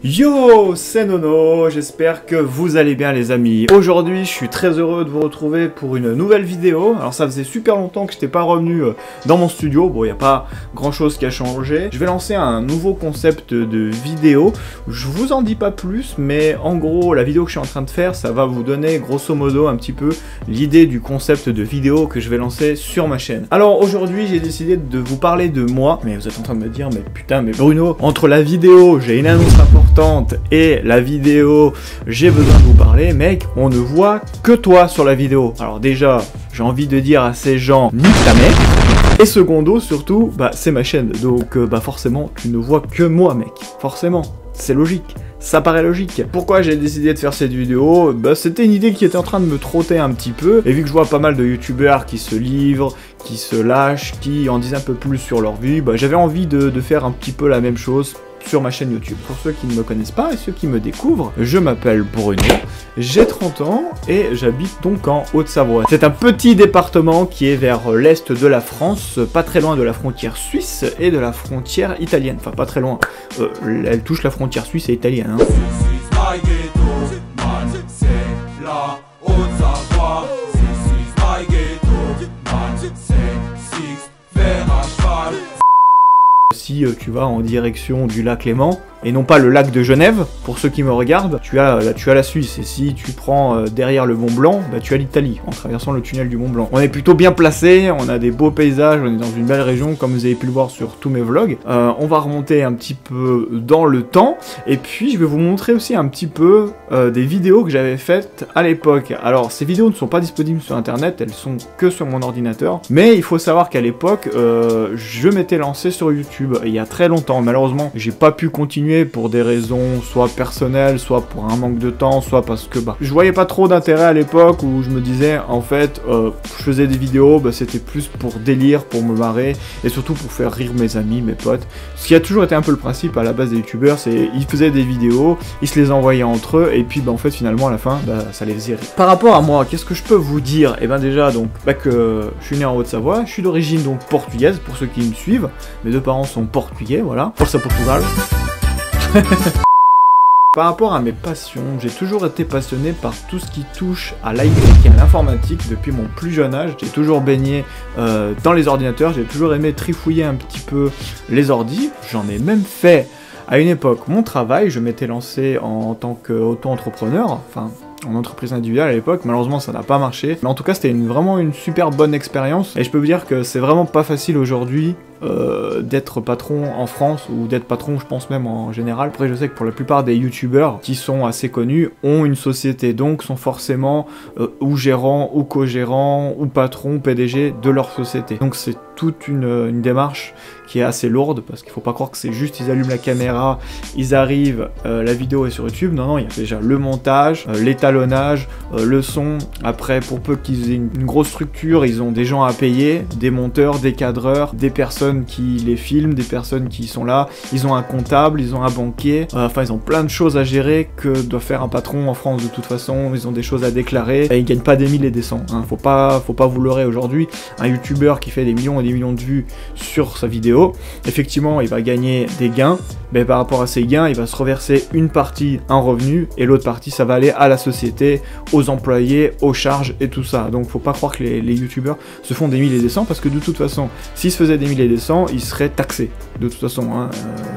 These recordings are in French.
Yo, c'est Nono, j'espère que vous allez bien les amis. Aujourd'hui, je suis très heureux de vous retrouver pour une nouvelle vidéo. Alors ça faisait super longtemps que je n'étais pas revenu dans mon studio. Bon, il n'y a pas grand chose qui a changé. Je vais lancer un nouveau concept de vidéo. Je vous en dis pas plus, mais en gros, la vidéo que je suis en train de faire, ça va vous donner grosso modo un petit peu l'idée du concept de vidéo que je vais lancer sur ma chaîne. Alors aujourd'hui, j'ai décidé de vous parler de moi. Mais vous êtes en train de me dire, mais putain, mais Bruno, entre la vidéo, j'ai une annonce importante, et la vidéo, j'ai besoin de vous parler, mec, on ne voit que toi sur la vidéo. Alors déjà, j'ai envie de dire à ces gens, nique ta mère. Et secondo, surtout, bah c'est ma chaîne, donc bah forcément, tu ne vois que moi, mec. Forcément, c'est logique. Ça paraît logique. Pourquoi j'ai décidé de faire cette vidéo? Bah c'était une idée qui était en train de me trotter un petit peu, et vu que je vois pas mal de youtubeurs qui se livrent, qui se lâchent, qui en disent un peu plus sur leur vie, bah j'avais envie de faire un petit peu la même chose sur ma chaîne YouTube. Pour ceux qui ne me connaissent pas et ceux qui me découvrent, je m'appelle Bruno, j'ai 30 ans et j'habite donc en Haute-Savoie. C'est un petit département qui est vers l'est de la France, pas très loin de la frontière suisse et de la frontière italienne. Enfin pas très loin, elle touche la frontière suisse et italienne. Hein. Si tu vas en direction du lac Léman, et non pas le lac de Genève, pour ceux qui me regardent, tu as la Suisse, et si tu prends derrière le Mont Blanc, bah, tu as l'Italie, en traversant le tunnel du Mont Blanc. On est plutôt bien placé, on a des beaux paysages, on est dans une belle région, comme vous avez pu le voir sur tous mes vlogs. On va remonter un petit peu dans le temps, et puis je vais vous montrer aussi un petit peu des vidéos que j'avais faites à l'époque. Alors, ces vidéos ne sont pas disponibles sur internet, elles sont que sur mon ordinateur, mais il faut savoir qu'à l'époque, je m'étais lancé sur YouTube, il y a très longtemps. Malheureusement, j'ai pas pu continuer pour des raisons soit personnelles, soit pour un manque de temps, soit parce que bah, je voyais pas trop d'intérêt à l'époque, où je me disais en fait je faisais des vidéos, bah, c'était plus pour délire, pour me marrer, et surtout pour faire rire mes amis, mes potes. Ce qui a toujours été un peu le principe à la base des youtubeurs, c'est ils faisaient des vidéos, ils se les envoyaient entre eux, et puis bah, en fait finalement à la fin bah, ça les faisait rire. Par rapport à moi, qu'est-ce que je peux vous dire? Et ben déjà donc bah, que je suis né en Haute-Savoie, je suis d'origine donc portugaise pour ceux qui me suivent, mes deux parents sont portugais, voilà, Força Portugal. Par rapport à mes passions, j'ai toujours été passionné par tout ce qui touche à l'IT et à l'informatique depuis mon plus jeune âge. J'ai toujours baigné dans les ordinateurs, j'ai toujours aimé trifouiller un petit peu les ordis. J'en ai même fait à une époque mon travail, je m'étais lancé en tant qu'auto-entrepreneur, enfin en entreprise individuelle à l'époque. Malheureusement ça n'a pas marché, mais en tout cas c'était vraiment une super bonne expérience, et je peux vous dire que c'est vraiment pas facile aujourd'hui d'être patron en France, ou d'être patron je pense même en général. Après je sais que pour la plupart des youtubeurs qui sont assez connus ont une société, donc sont forcément ou gérants, ou co-gérants, ou patrons, PDG de leur société. Donc c'est toute une démarche qui est assez lourde, parce qu'il faut pas croire que c'est juste ils allument la caméra, ils arrivent, la vidéo est sur YouTube. Non, non, il y a déjà le montage, l'étalonnage, le son. Après, pour peu qu'ils aient une grosse structure, ils ont des gens à payer, des monteurs, des cadreurs, des personnes qui les filment, des personnes qui sont là, ils ont un comptable, ils ont un banquier, enfin ils ont plein de choses à gérer que doit faire un patron en France de toute façon. Ils ont des choses à déclarer, et ils gagnent pas des 1000 et des 100, hein. Faut pas vous leurrer aujourd'hui. Un youtubeur qui fait des millions et des millions de vues sur sa vidéo, effectivement il va gagner des gains, mais par rapport à ces gains il va se reverser une partie en revenu, et l'autre partie ça va aller à la société, aux employés, aux charges et tout ça. Donc faut pas croire que les youtubeurs se font des 1000 et des 100, parce que de toute façon s'ils se faisaient des 1000 et des 100, ils seraient taxés de toute façon, hein,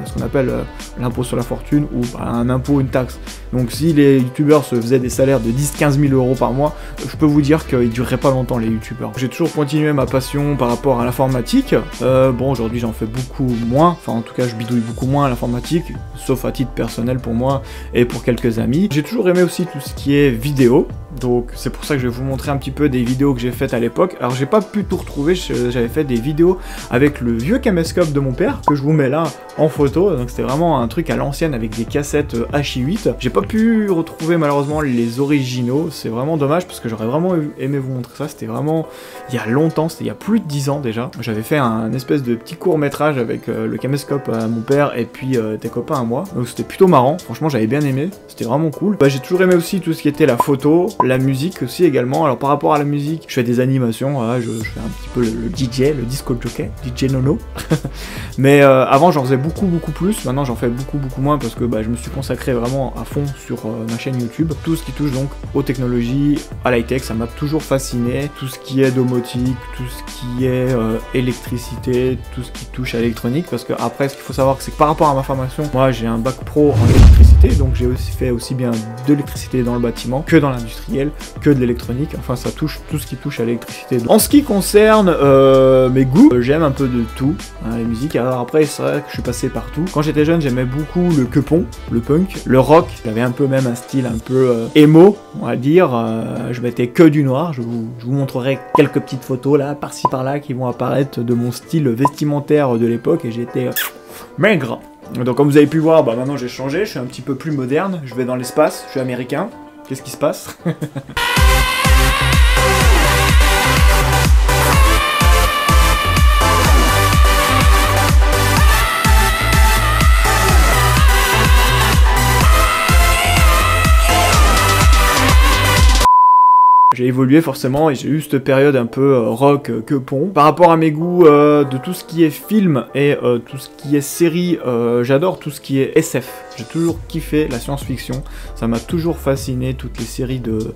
ce qu'on appelle l'impôt sur la fortune, ou un impôt, une taxe. Donc si les youtubeurs se faisaient des salaires de 10-15 000 euros par mois, je peux vous dire qu'ils dureraient pas longtemps les youtubeurs. J'ai toujours continué ma passion par rapport à l'informatique. Bon, aujourd'hui j'en fais beaucoup moins, enfin en tout cas je bidouille beaucoup moins à l'informatique, sauf à titre personnel pour moi et pour quelques amis. J'ai toujours aimé aussi tout ce qui est vidéo, donc c'est pour ça que je vais vous montrer un petit peu des vidéos que j'ai faites à l'époque. Alors j'ai pas pu tout retrouver, j'avais fait des vidéos avec le vieux caméscope de mon père, que je vous mets là en photo, donc c'était vraiment un truc à l'ancienne avec des cassettes Hi8. J'ai pas pu retrouver malheureusement les originaux, c'est vraiment dommage, parce que j'aurais vraiment aimé vous montrer ça. C'était vraiment il y a longtemps, c'était il y a plus de 10 ans déjà. J'avais fait un espèce de petit court métrage avec le caméscope à mon père et puis des copains à moi, donc c'était plutôt marrant, franchement j'avais bien aimé, c'était vraiment cool. Bah, j'ai toujours aimé aussi tout ce qui était la photo, La musique aussi également. Alors par rapport à la musique, je fais des animations, voilà, je fais un petit peu le DJ, le disco jockey, DJ Nono. Mais avant j'en faisais beaucoup plus, maintenant j'en fais beaucoup moins parce que je me suis consacré vraiment à fond sur ma chaîne YouTube. Tout ce qui touche donc aux technologies, à l'high-tech, ça m'a toujours fasciné. Tout ce qui est domotique, tout ce qui est électricité, tout ce qui touche à l'électronique, parce que après ce qu'il faut savoir c'est que par rapport à ma formation, moi j'ai un bac pro en électricité, donc j'ai aussi fait aussi bien de l'électricité dans le bâtiment que dans l'industriel, que de l'électronique, enfin ça touche tout ce qui touche à l'électricité. En ce qui concerne mes goûts, j'aime un peu de tout, hein, les musiques. Alors après c'est vrai que je suis passé partout. Quand j'étais jeune j'aimais beaucoup le quepon, le punk, le rock, j'avais un peu même un style un peu emo, on va dire, je mettais que du noir, je vous montrerai quelques petites photos là, par-ci par-là, qui vont apparaître de mon style vestimentaire de l'époque, et j'étais maigre. Donc comme vous avez pu voir, maintenant j'ai changé, je suis un petit peu plus moderne, je vais dans l'espace, je suis américain. Qu'est-ce qui se passe? J'ai évolué forcément et j'ai eu cette période un peu rock, quepon. Par rapport à mes goûts de tout ce qui est film et tout ce qui est série, j'adore tout ce qui est SF. J'ai toujours kiffé la science-fiction, ça m'a toujours fasciné, toutes les séries de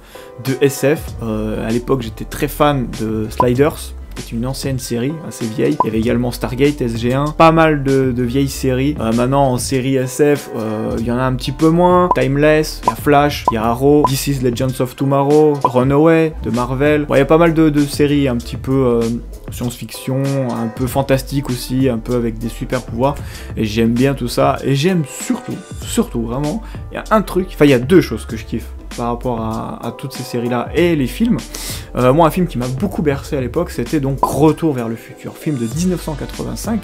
SF. À l'époque j'étais très fan de Sliders. C'est une ancienne série, assez vieille. Il y avait également Stargate, SG1, pas mal de vieilles séries. Maintenant en série SF, il y en a un petit peu moins. Timeless, il y a Flash, il y a Arrow, This is Legends of Tomorrow, Runaway de Marvel. Il y a pas mal de séries un petit peu science-fiction, un peu fantastique aussi, un peu avec des super pouvoirs. Et j'aime bien tout ça. Et j'aime surtout vraiment, il y a un truc, enfin il y a deux choses que je kiffe par rapport à toutes ces séries-là et les films. Moi, un film qui m'a beaucoup bercé à l'époque, c'était donc Retour vers le futur, film de 1985,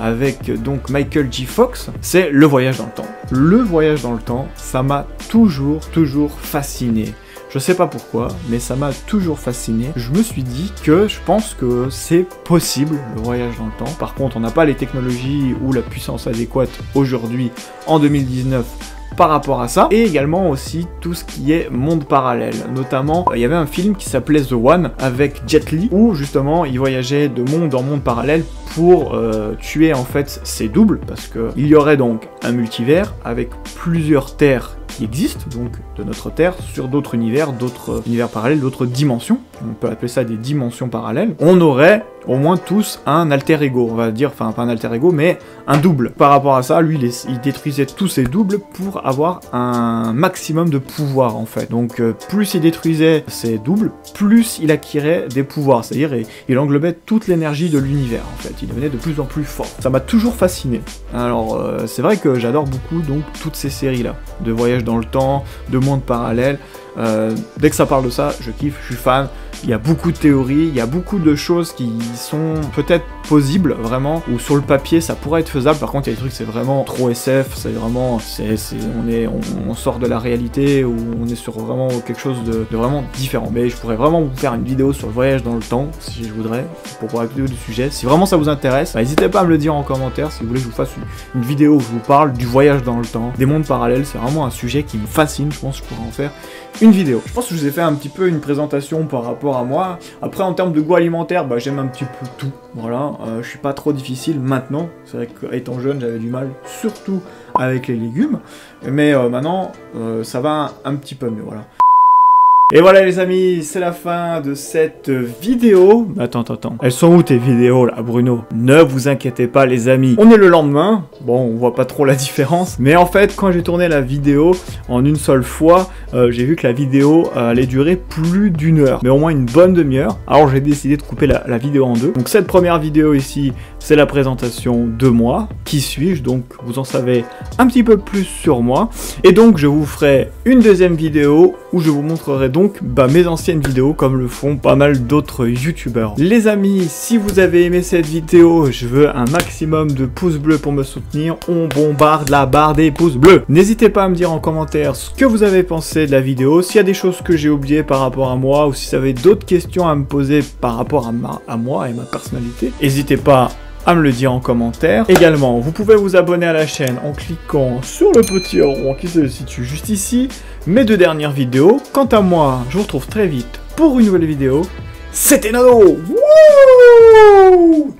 avec donc Michael J. Fox. C'est le voyage dans le temps. Le voyage dans le temps, ça m'a toujours fasciné. Je sais pas pourquoi, mais ça m'a toujours fasciné. Je me suis dit que je pense que c'est possible, le voyage dans le temps. Par contre, on n'a pas les technologies ou la puissance adéquate aujourd'hui, en 2019, par rapport à ça, et également aussi tout ce qui est monde parallèle. Notamment, il y avait un film qui s'appelait The One avec Jet Li, où justement il voyageait de monde en monde parallèle pour tuer en fait ses doubles, parce que il y aurait donc un multivers avec plusieurs terres qui existent, donc de notre Terre, sur d'autres univers parallèles, d'autres dimensions. On peut appeler ça des dimensions parallèles. On aurait au moins tous un alter ego, on va dire, enfin pas un alter ego, mais un double. Par rapport à ça, lui, il détruisait tous ses doubles pour avoir un maximum de pouvoir, en fait. Donc plus il détruisait ses doubles, plus il acquirait des pouvoirs, c'est-à-dire il englobait toute l'énergie de l'univers, en fait. Il devenait de plus en plus fort. Ça m'a toujours fasciné. Alors, c'est vrai que j'adore beaucoup, donc, toutes ces séries-là, de voyage dans le temps, de monde parallèle. Dès que ça parle de ça, je kiffe, je suis fan. Il y a beaucoup de théories, il y a beaucoup de choses qui sont peut-être possibles, vraiment, ou sur le papier ça pourrait être faisable. Par contre, il y a des trucs, c'est vraiment trop SF, c'est vraiment, on sort de la réalité, ou on est sur vraiment quelque chose de vraiment différent. Mais je pourrais vraiment vous faire une vidéo sur le voyage dans le temps, si je voudrais, pour parler du sujet. Si vraiment ça vous intéresse, n'hésitez pas à me le dire en commentaire, si vous voulez que je vous fasse une vidéo où je vous parle du voyage dans le temps, des mondes parallèles. C'est vraiment un sujet qui me fascine, je pense que je pourrais en faire une vidéo. Je pense que je vous ai fait un petit peu une présentation par rapport à moi. Après, en termes de goût alimentaire, j'aime un petit peu tout. Voilà, je suis pas trop difficile maintenant. C'est vrai qu'étant jeune, j'avais du mal, surtout avec les légumes. Mais maintenant, ça va un petit peu mieux, voilà. Et voilà les amis, c'est la fin de cette vidéo. Attends. Elles sont où tes vidéos là, Bruno? Ne vous inquiétez pas les amis. On est le lendemain. Bon, on voit pas trop la différence. Mais en fait, quand j'ai tourné la vidéo en une seule fois, j'ai vu que la vidéo allait durer plus d'1 heure. Mais au moins une bonne demi-heure. Alors j'ai décidé de couper la vidéo en deux. Donc cette première vidéo ici, c'est la présentation de moi. Qui suis-je? Donc vous en savez un petit peu plus sur moi. Et donc je vous ferai une deuxième vidéo où je vous montrerai donc mes anciennes vidéos comme le font pas mal d'autres youtubeurs. Les amis, si vous avez aimé cette vidéo, je veux un maximum de pouces bleus pour me soutenir. On bombarde la barre des pouces bleus. N'hésitez pas à me dire en commentaire ce que vous avez pensé de la vidéo, s'il y a des choses que j'ai oubliées par rapport à moi, ou si vous avez d'autres questions à me poser par rapport à moi et ma personnalité. N'hésitez pas à me le dire en commentaire. Également, vous pouvez vous abonner à la chaîne en cliquant sur le petit rond qui se situe juste ici. Mes 2 dernières vidéos. Quant à moi, je vous retrouve très vite pour une nouvelle vidéo. C'était Nono. Wouh!